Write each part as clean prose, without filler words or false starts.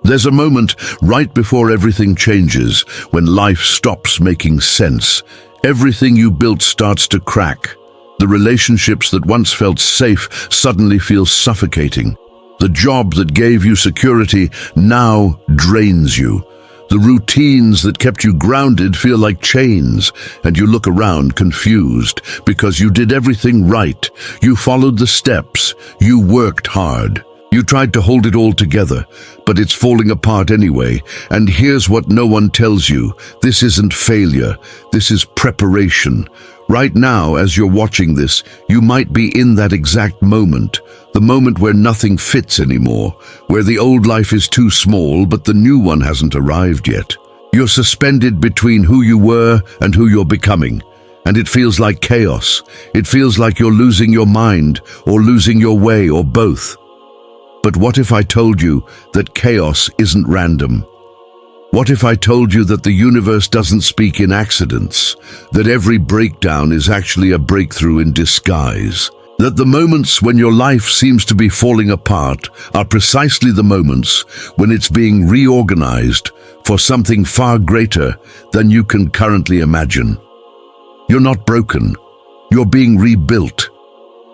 There's a moment right before everything changes, when life stops making sense. Everything you built starts to crack. The relationships that once felt safe suddenly feel suffocating. The job that gave you security now drains you. The routines that kept you grounded feel like chains, and you look around confused because you did everything right. You followed the steps. You worked hard. You tried to hold it all together, but it's falling apart anyway. And here's what no one tells you. This isn't failure. This is preparation. Right now, as you're watching this, you might be in that exact moment. The moment where nothing fits anymore, where the old life is too small, but the new one hasn't arrived yet. You're suspended between who you were and who you're becoming. And it feels like chaos. It feels like you're losing your mind, or losing your way, or both. But what if I told you that chaos isn't random? What if I told you that the universe doesn't speak in accidents, that every breakdown is actually a breakthrough in disguise, that the moments when your life seems to be falling apart are precisely the moments when it's being reorganized for something far greater than you can currently imagine? You're not broken. You're being rebuilt.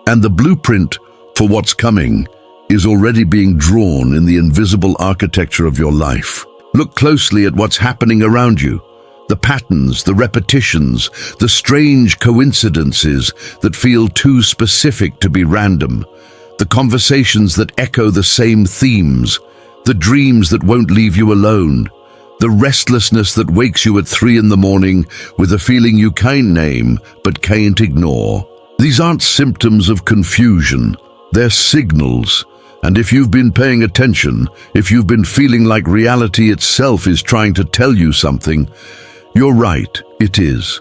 And the blueprint for what's coming is already being drawn in the invisible architecture of your life. Look closely at what's happening around you. The patterns, the repetitions, the strange coincidences that feel too specific to be random. The conversations that echo the same themes. The dreams that won't leave you alone. The restlessness that wakes you at 3 in the morning with a feeling you can't name but can't ignore. These aren't symptoms of confusion. They're signals. And if you've been paying attention, if you've been feeling like reality itself is trying to tell you something, you're right, it is.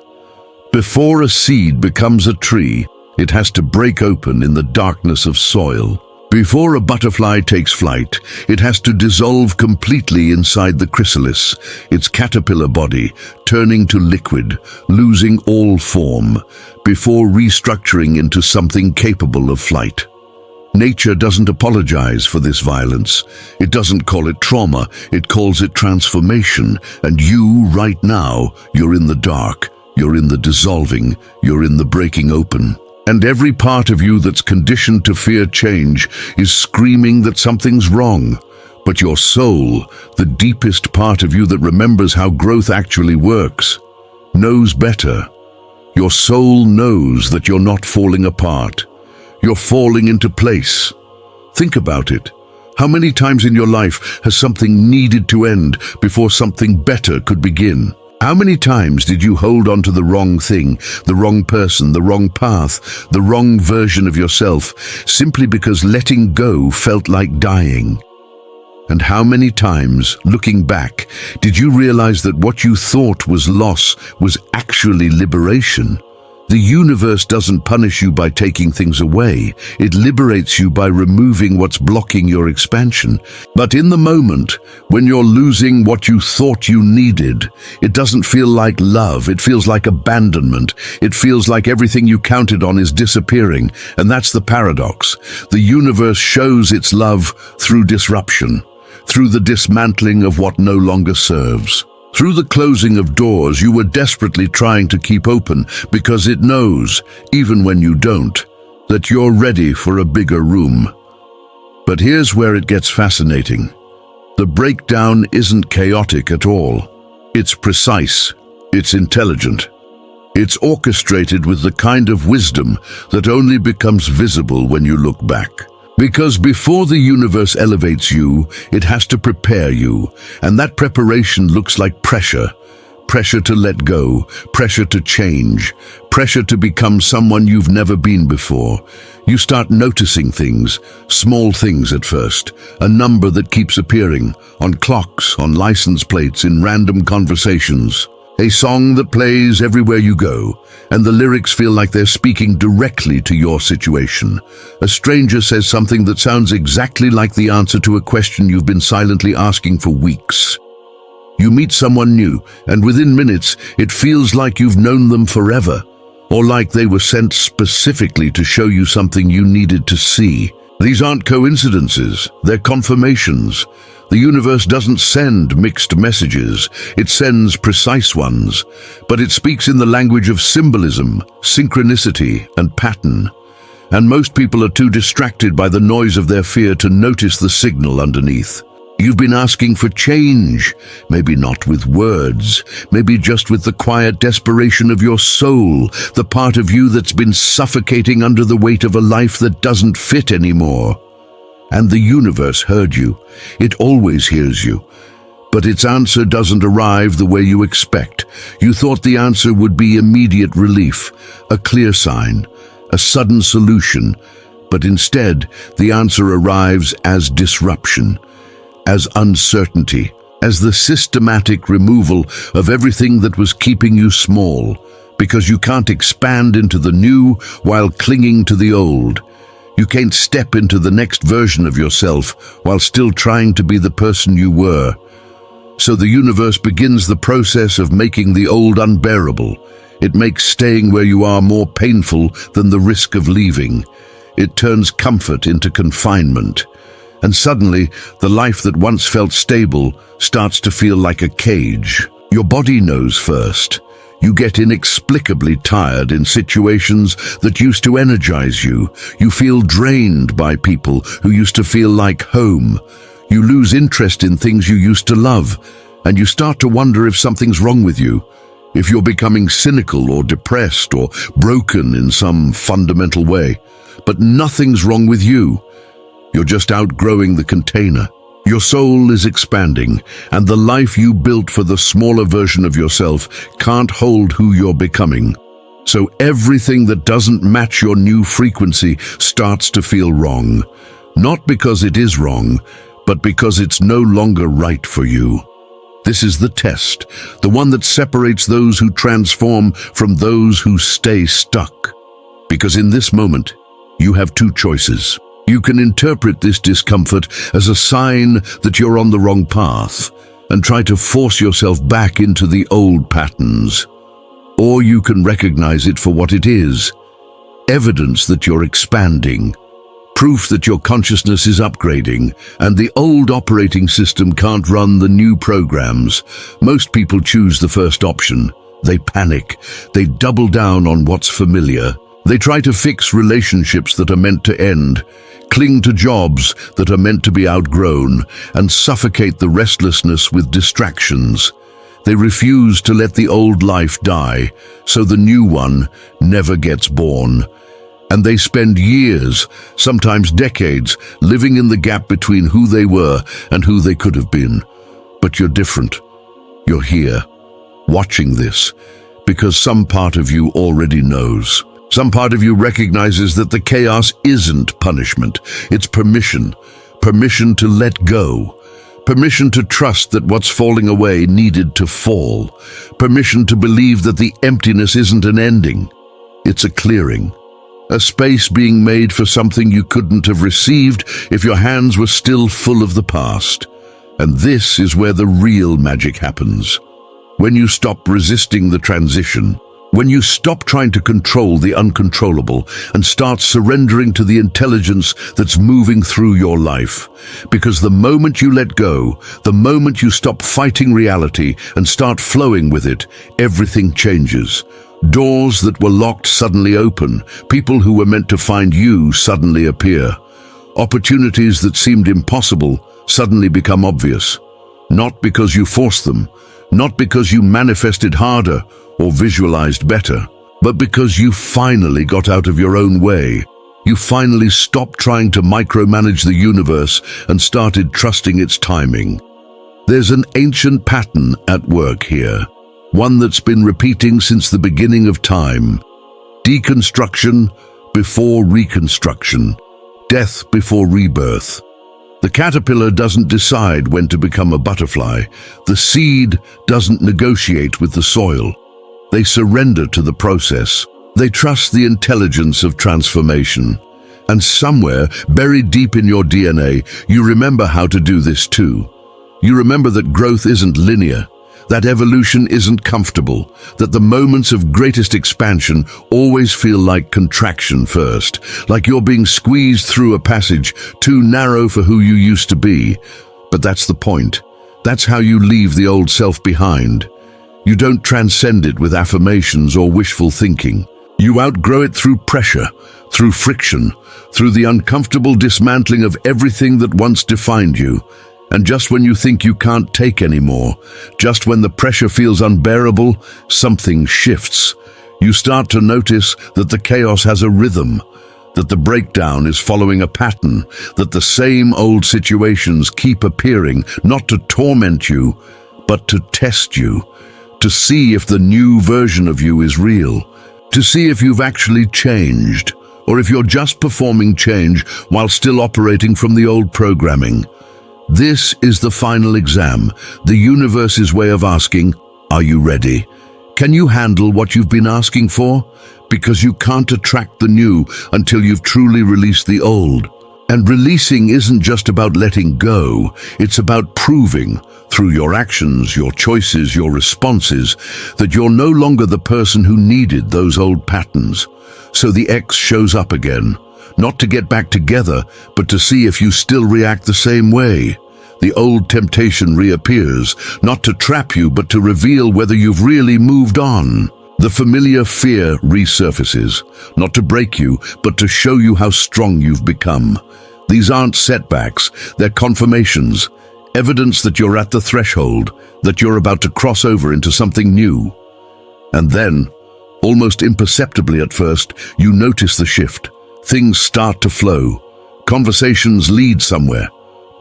Before a seed becomes a tree, it has to break open in the darkness of soil. Before a butterfly takes flight, it has to dissolve completely inside the chrysalis, its caterpillar body, turning to liquid, losing all form, before restructuring into something capable of flight. Nature doesn't apologize for this violence. It doesn't call it trauma, it calls it transformation. And you, right now, you're in the dark, you're in the dissolving, you're in the breaking open. And every part of you that's conditioned to fear change is screaming that something's wrong. But your soul, the deepest part of you that remembers how growth actually works, knows better. Your soul knows that you're not falling apart. You're falling into place. Think about it. How many times in your life has something needed to end before something better could begin? How many times did you hold on to the wrong thing, the wrong person, the wrong path, the wrong version of yourself, simply because letting go felt like dying? And how many times, looking back, did you realize that what you thought was loss was actually liberation? The universe doesn't punish you by taking things away. It liberates you by removing what's blocking your expansion. But in the moment, when you're losing what you thought you needed, it doesn't feel like love. It feels like abandonment. It feels like everything you counted on is disappearing. And that's the paradox. The universe shows its love through disruption, through the dismantling of what no longer serves. Through the closing of doors you were desperately trying to keep open because it knows, even when you don't, that you're ready for a bigger room. But here's where it gets fascinating. The breakdown isn't chaotic at all. It's precise. It's intelligent. It's orchestrated with the kind of wisdom that only becomes visible when you look back. Because before the universe elevates you, it has to prepare you, and that preparation looks like pressure. Pressure to let go, pressure to change, pressure to become someone you've never been before. You start noticing things, small things at first, a number that keeps appearing, on clocks, on license plates, in random conversations. A song that plays everywhere you go, and the lyrics feel like they're speaking directly to your situation. A stranger says something that sounds exactly like the answer to a question you've been silently asking for weeks. You meet someone new, and within minutes, it feels like you've known them forever, or like they were sent specifically to show you something you needed to see. These aren't coincidences, they're confirmations. The universe doesn't send mixed messages, it sends precise ones, but it speaks in the language of symbolism, synchronicity, and pattern. And most people are too distracted by the noise of their fear to notice the signal underneath. You've been asking for change, maybe not with words, maybe just with the quiet desperation of your soul, the part of you that's been suffocating under the weight of a life that doesn't fit anymore. And the universe heard you. It always hears you. But its answer doesn't arrive the way you expect. You thought the answer would be immediate relief, a clear sign, a sudden solution. But instead, the answer arrives as disruption, as uncertainty, as the systematic removal of everything that was keeping you small, because you can't expand into the new while clinging to the old. You can't step into the next version of yourself while still trying to be the person you were. So the universe begins the process of making the old unbearable. It makes staying where you are more painful than the risk of leaving. It turns comfort into confinement. And suddenly, the life that once felt stable starts to feel like a cage. Your body knows first. You get inexplicably tired in situations that used to energize you. You feel drained by people who used to feel like home. You lose interest in things you used to love, and you start to wonder if something's wrong with you, if you're becoming cynical or depressed or broken in some fundamental way. But nothing's wrong with you. You're just outgrowing the container. Your soul is expanding, and the life you built for the smaller version of yourself can't hold who you're becoming. So everything that doesn't match your new frequency starts to feel wrong. Not because it is wrong, but because it's no longer right for you. This is the test, the one that separates those who transform from those who stay stuck. Because in this moment, you have two choices. You can interpret this discomfort as a sign that you're on the wrong path and try to force yourself back into the old patterns. Or you can recognize it for what it is, evidence that you're expanding, proof that your consciousness is upgrading, and the old operating system can't run the new programs. Most people choose the first option. They panic. They double down on what's familiar. They try to fix relationships that are meant to end, cling to jobs that are meant to be outgrown, and suffocate the restlessness with distractions. They refuse to let the old life die, so the new one never gets born. And they spend years, sometimes decades, living in the gap between who they were and who they could have been. But you're different. You're here, watching this, because some part of you already knows. Some part of you recognizes that the chaos isn't punishment, it's permission. Permission to let go. Permission to trust that what's falling away needed to fall. Permission to believe that the emptiness isn't an ending. It's a clearing. A space being made for something you couldn't have received if your hands were still full of the past. And this is where the real magic happens. When you stop resisting the transition, when you stop trying to control the uncontrollable and start surrendering to the intelligence that's moving through your life. Because the moment you let go, the moment you stop fighting reality and start flowing with it, everything changes. Doors that were locked suddenly open. People who were meant to find you suddenly appear. Opportunities that seemed impossible suddenly become obvious. Not because you forced them, not because you manifested harder or visualized better, but because you finally got out of your own way. You finally stopped trying to micromanage the universe and started trusting its timing. There's an ancient pattern at work here, one that's been repeating since the beginning of time. Deconstruction before reconstruction, death before rebirth. The caterpillar doesn't decide when to become a butterfly. The seed doesn't negotiate with the soil. They surrender to the process. They trust the intelligence of transformation. And somewhere, buried deep in your DNA, you remember how to do this too. You remember that growth isn't linear, that evolution isn't comfortable, that the moments of greatest expansion always feel like contraction first, like you're being squeezed through a passage too narrow for who you used to be. But that's the point. That's how you leave the old self behind. You don't transcend it with affirmations or wishful thinking. You outgrow it through pressure, through friction, through the uncomfortable dismantling of everything that once defined you. And just when you think you can't take anymore, just when the pressure feels unbearable, something shifts. You start to notice that the chaos has a rhythm, that the breakdown is following a pattern, that the same old situations keep appearing, not to torment you, but to test you, to see if the new version of you is real, to see if you've actually changed, or if you're just performing change while still operating from the old programming. This is the final exam, the universe's way of asking, are you ready? Can you handle what you've been asking for? Because you can't attract the new until you've truly released the old. And releasing isn't just about letting go, it's about proving, through your actions, your choices, your responses, that you're no longer the person who needed those old patterns. So the X shows up again, not to get back together, but to see if you still react the same way. The old temptation reappears, not to trap you, but to reveal whether you've really moved on. The familiar fear resurfaces, not to break you, but to show you how strong you've become. These aren't setbacks, they're confirmations, evidence that you're at the threshold, that you're about to cross over into something new. And then, almost imperceptibly at first, you notice the shift. Things start to flow. Conversations lead somewhere.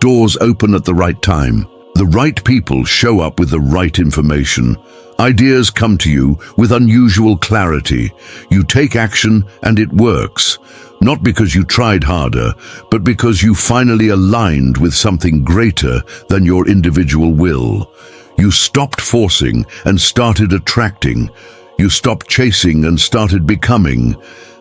Doors open at the right time. The right people show up with the right information. Ideas come to you with unusual clarity. You take action and it works. Not because you tried harder, but because you finally aligned with something greater than your individual will. You stopped forcing and started attracting. You stopped chasing and started becoming.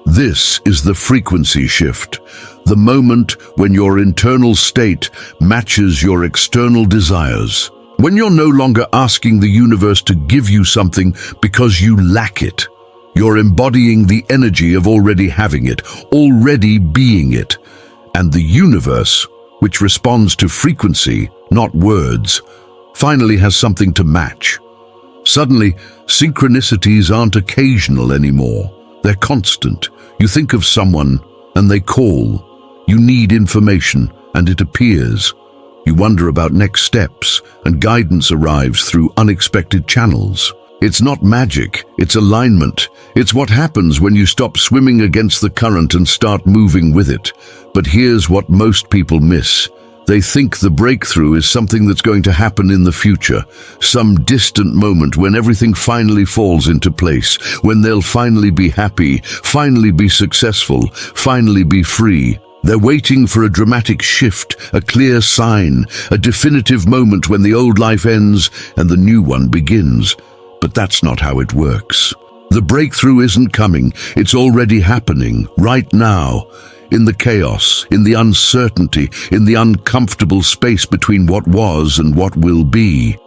This is the frequency shift, the moment when your internal state matches your external desires. When you're no longer asking the universe to give you something because you lack it. You're embodying the energy of already having it, already being it. And the universe, which responds to frequency, not words, finally has something to match. Suddenly, synchronicities aren't occasional anymore. They're constant. You think of someone and they call. You need information and it appears. You wonder about next steps and guidance arrives through unexpected channels. It's not magic, it's alignment. It's what happens when you stop swimming against the current and start moving with it. But here's what most people miss. They think the breakthrough is something that's going to happen in the future, some distant moment when everything finally falls into place, when they'll finally be happy, finally be successful, finally be free. They're waiting for a dramatic shift, a clear sign, a definitive moment when the old life ends and the new one begins. But that's not how it works. The breakthrough isn't coming, it's already happening, right now. In the chaos, in the uncertainty, in the uncomfortable space between what was and what will be.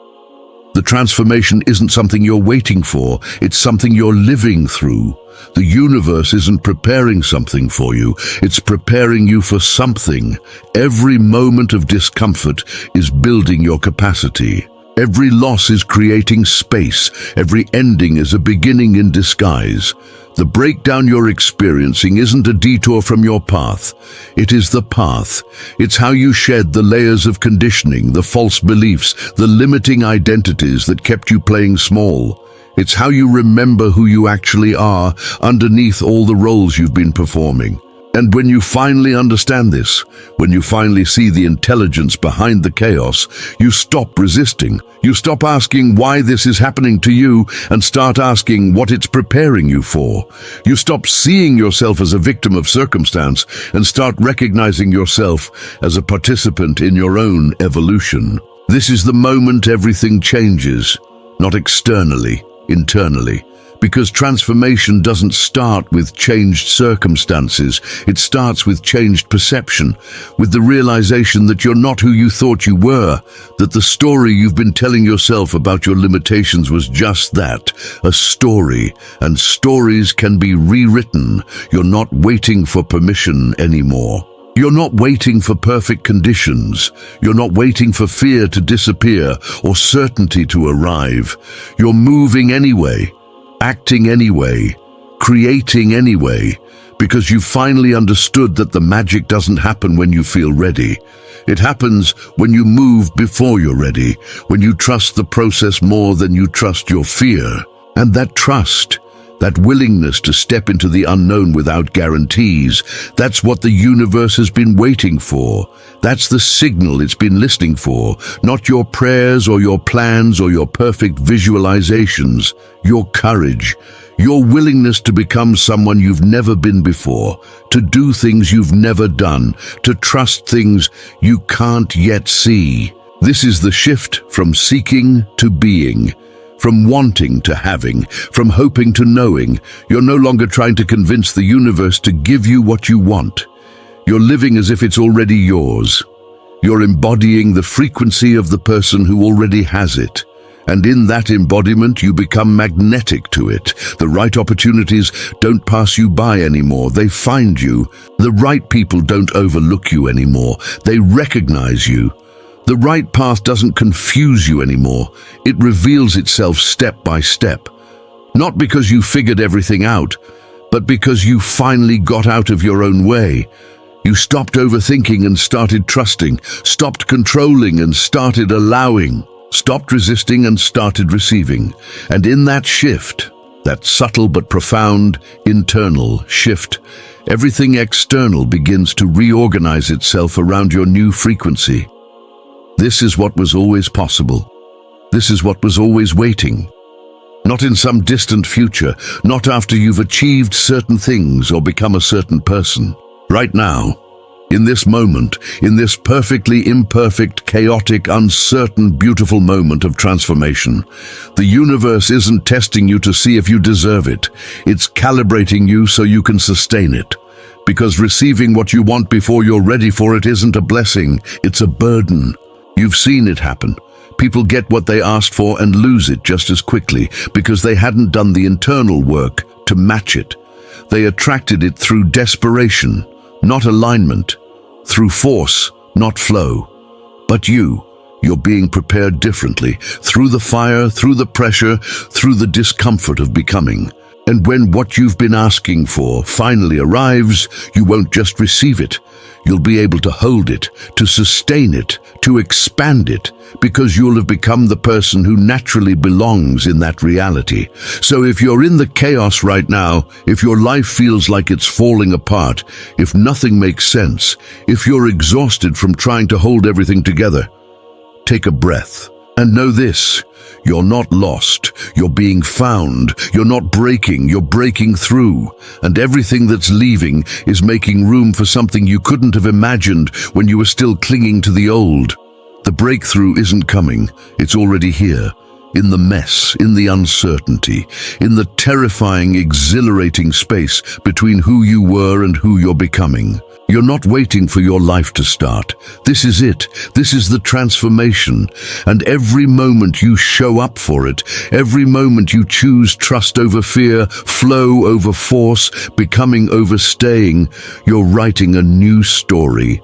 The transformation isn't something you're waiting for, it's something you're living through. The universe isn't preparing something for you, it's preparing you for something. Every moment of discomfort is building your capacity. Every loss is creating space, every ending is a beginning in disguise. The breakdown you're experiencing isn't a detour from your path. It is the path. It's how you shed the layers of conditioning, the false beliefs, the limiting identities that kept you playing small. It's how you remember who you actually are underneath all the roles you've been performing. And when you finally understand this, when you finally see the intelligence behind the chaos, you stop resisting. You stop asking why this is happening to you and start asking what it's preparing you for. You stop seeing yourself as a victim of circumstance and start recognizing yourself as a participant in your own evolution. This is the moment everything changes, not externally, internally. Because transformation doesn't start with changed circumstances, it starts with changed perception, with the realization that you're not who you thought you were, that the story you've been telling yourself about your limitations was just that, a story, and stories can be rewritten. You're not waiting for permission anymore. You're not waiting for perfect conditions. You're not waiting for fear to disappear or certainty to arrive. You're moving anyway, acting anyway, creating anyway, because you finally understood that the magic doesn't happen when you feel ready. It happens when you move before you're ready, when you trust the process more than you trust your fear. And that trust, that willingness to step into the unknown without guarantees, that's what the universe has been waiting for. That's the signal it's been listening for, not your prayers or your plans or your perfect visualizations, your courage, your willingness to become someone you've never been before, to do things you've never done, to trust things you can't yet see. This is the shift from seeking to being. From wanting to having, from hoping to knowing. You're no longer trying to convince the universe to give you what you want. You're living as if it's already yours. You're embodying the frequency of the person who already has it. And in that embodiment, you become magnetic to it. The right opportunities don't pass you by anymore. They find you. The right people don't overlook you anymore. They recognize you. The right path doesn't confuse you anymore. It reveals itself step by step. Not because you figured everything out, but because you finally got out of your own way. You stopped overthinking and started trusting, stopped controlling and started allowing, stopped resisting and started receiving. And in that shift, that subtle but profound internal shift, everything external begins to reorganize itself around your new frequency. This is what was always possible. This is what was always waiting. Not in some distant future, not after you've achieved certain things or become a certain person. Right now, in this moment, in this perfectly imperfect, chaotic, uncertain, beautiful moment of transformation, the universe isn't testing you to see if you deserve it. It's calibrating you so you can sustain it. Because receiving what you want before you're ready for it isn't a blessing, it's a burden. You've seen it happen. People get what they asked for and lose it just as quickly because they hadn't done the internal work to match it. They attracted it through desperation, not alignment, through force, not flow. But you're being prepared differently, through the fire, through the pressure, through the discomfort of becoming. And when what you've been asking for finally arrives, you won't just receive it. You'll be able to hold it, to sustain it, to expand it, because you'll have become the person who naturally belongs in that reality. So if you're in the chaos right now, if your life feels like it's falling apart, if nothing makes sense, if you're exhausted from trying to hold everything together, take a breath and know this. You're not lost, you're being found, you're not breaking, you're breaking through. And everything that's leaving is making room for something you couldn't have imagined when you were still clinging to the old. The breakthrough isn't coming, it's already here. In the mess, in the uncertainty, in the terrifying, exhilarating space between who you were and who you're becoming. You're not waiting for your life to start. This is it. This is the transformation. And every moment you show up for it, every moment you choose trust over fear, flow over force, becoming over staying, you're writing a new story.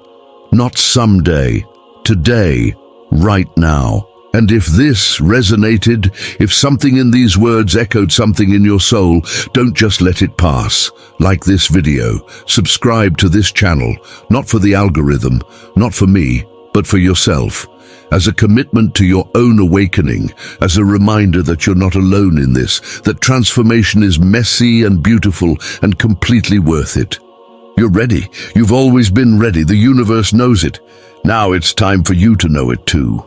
Not someday, today, right now. And if this resonated, if something in these words echoed something in your soul, don't just let it pass. Like this video, subscribe to this channel, not for the algorithm, not for me, but for yourself. As a commitment to your own awakening, as a reminder that you're not alone in this, that transformation is messy and beautiful and completely worth it. You're ready. You've always been ready. The universe knows it. Now it's time for you to know it too.